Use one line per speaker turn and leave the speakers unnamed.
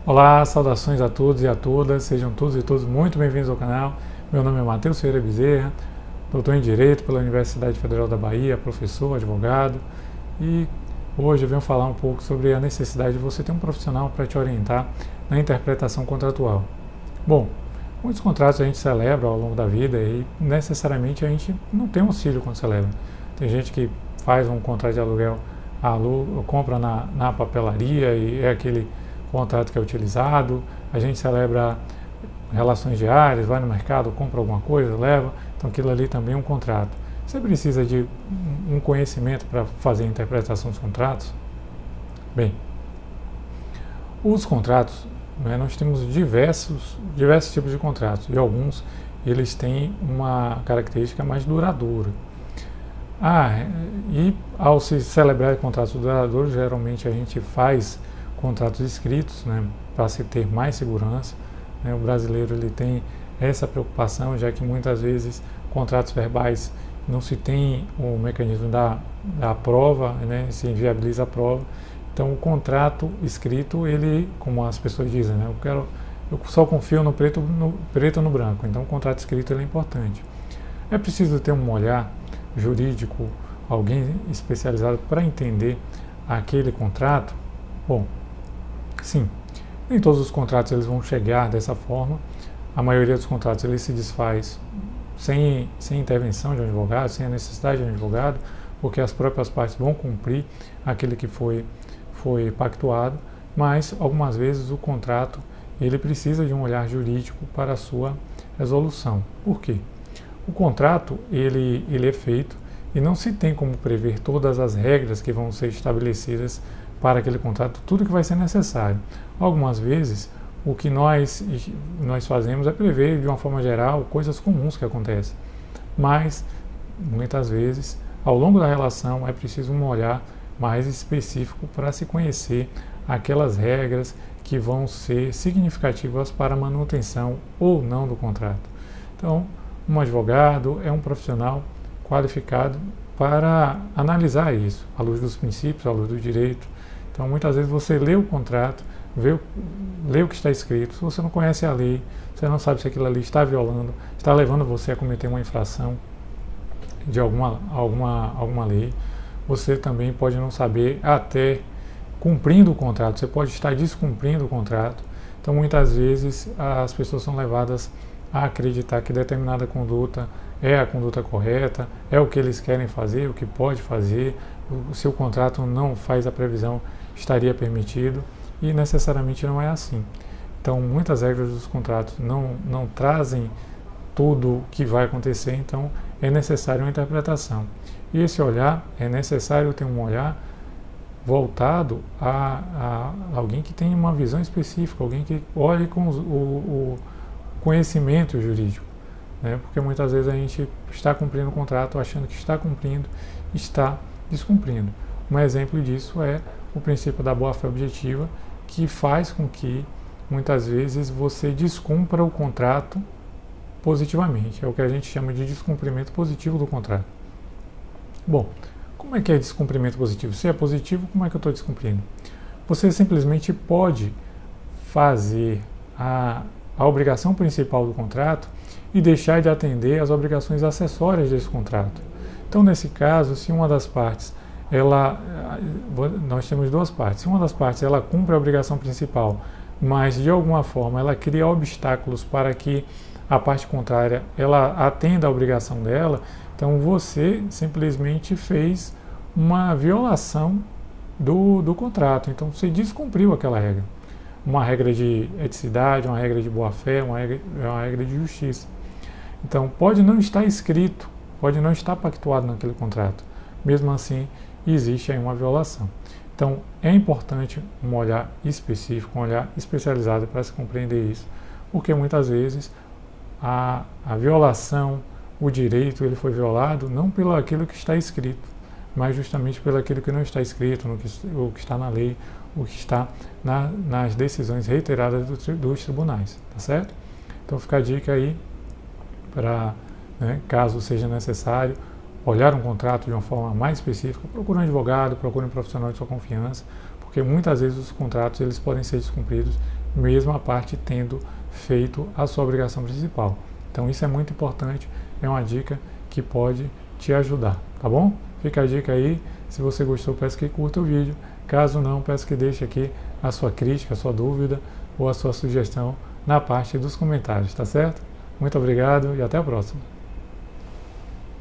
Olá, saudações a todos e a todas, sejam todos e todas muito bem-vindos ao canal. Meu nome é Matheus Ferreira Bezerra, doutor em Direito pela Universidade Federal da Bahia, professor, advogado, e hoje eu venho falar um pouco sobre a necessidade de você ter um profissional para te orientar na interpretação contratual. Bom, muitos contratos a gente celebra ao longo da vida e necessariamente a gente não tem auxílio quando celebra. Tem gente que faz um contrato de aluguel, compra na papelaria e é aquele contrato que é utilizado, a gente celebra relações diárias, vai no mercado, compra alguma coisa, leva, então aquilo ali também é um contrato. Você precisa de um conhecimento para fazer a interpretação dos contratos? Bem, os contratos, nós temos diversos tipos de contratos e alguns eles têm uma característica mais duradoura. E ao se celebrar contratos duradouros, geralmente a gente faz contratos escritos, para se ter mais segurança. O brasileiro ele tem essa preocupação, já que muitas vezes contratos verbais não se tem o mecanismo da prova, se inviabiliza a prova. Então o contrato escrito, ele, como as pessoas dizem, eu só confio no preto no branco. Então o contrato escrito ele é importante. É preciso ter um olhar jurídico, alguém especializado para entender aquele contrato? Bom, sim, nem todos os contratos eles vão chegar dessa forma. A maioria dos contratos ele se desfaz sem intervenção de um advogado, sem a necessidade de um advogado, porque as próprias partes vão cumprir aquele que foi pactuado, mas algumas vezes o contrato ele precisa de um olhar jurídico para a sua resolução. Por quê? O contrato ele é feito e não se tem como prever todas as regras que vão ser estabelecidas para aquele contrato, tudo que vai ser necessário. Algumas vezes, o que nós fazemos é prever, de uma forma geral, coisas comuns que acontecem. Mas, muitas vezes, ao longo da relação, é preciso um olhar mais específico para se conhecer aquelas regras que vão ser significativas para a manutenção ou não do contrato. Então, um advogado é um profissional qualificado para analisar isso, à luz dos princípios, à luz do direito. Então, muitas vezes você lê o contrato, lê o que está escrito, se você não conhece a lei, você não sabe se aquilo ali está violando, está levando você a cometer uma infração de alguma lei, você também pode não saber até cumprindo o contrato, você pode estar descumprindo o contrato. Então, muitas vezes, as pessoas são levadas a acreditar que determinada conduta é a conduta correta, é o que eles querem fazer, o que pode fazer, se o contrato não faz a previsão, estaria permitido, e necessariamente não é assim. Então, muitas regras dos contratos não trazem tudo o que vai acontecer, então é necessário uma interpretação. E esse olhar, é necessário ter um olhar voltado a alguém que tenha uma visão específica, alguém que olhe com o conhecimento jurídico, porque muitas vezes a gente está cumprindo o contrato achando que está cumprindo, está descumprindo. Um exemplo disso é o princípio da boa-fé objetiva, que faz com que muitas vezes você descumpra o contrato positivamente. É o que a gente chama de descumprimento positivo do contrato. Bom, como é que é descumprimento positivo? Se é positivo, como é que eu estou descumprindo? Você simplesmente pode fazer a obrigação principal do contrato e deixar de atender às obrigações acessórias desse contrato. Então, nesse caso, se uma das partes, nós temos duas partes, se uma das partes ela cumpre a obrigação principal, mas de alguma forma ela cria obstáculos para que a parte contrária ela atenda a obrigação dela, então você simplesmente fez uma violação do contrato, então você descumpriu aquela regra. Uma regra de eticidade, uma regra de boa-fé, uma regra de justiça. Então, pode não estar escrito, pode não estar pactuado naquele contrato. Mesmo assim, existe aí uma violação. Então, é importante um olhar específico, um olhar especializado para se compreender isso, porque muitas vezes a violação, o direito, ele foi violado não pelo aquilo que está escrito, mas justamente pelo aquilo que não está escrito, o que está na lei, o que está nas decisões reiteradas dos tribunais, tá certo? Então fica a dica aí para, caso seja necessário, olhar um contrato de uma forma mais específica, procure um advogado, procure um profissional de sua confiança, porque muitas vezes os contratos eles podem ser descumpridos mesmo a parte tendo feito a sua obrigação principal. Então isso é muito importante, é uma dica que pode te ajudar, tá bom? Fica a dica aí, se você gostou, peço que curta o vídeo, caso não, peço que deixe aqui a sua crítica, a sua dúvida ou a sua sugestão na parte dos comentários, tá certo? Muito obrigado e até a próxima.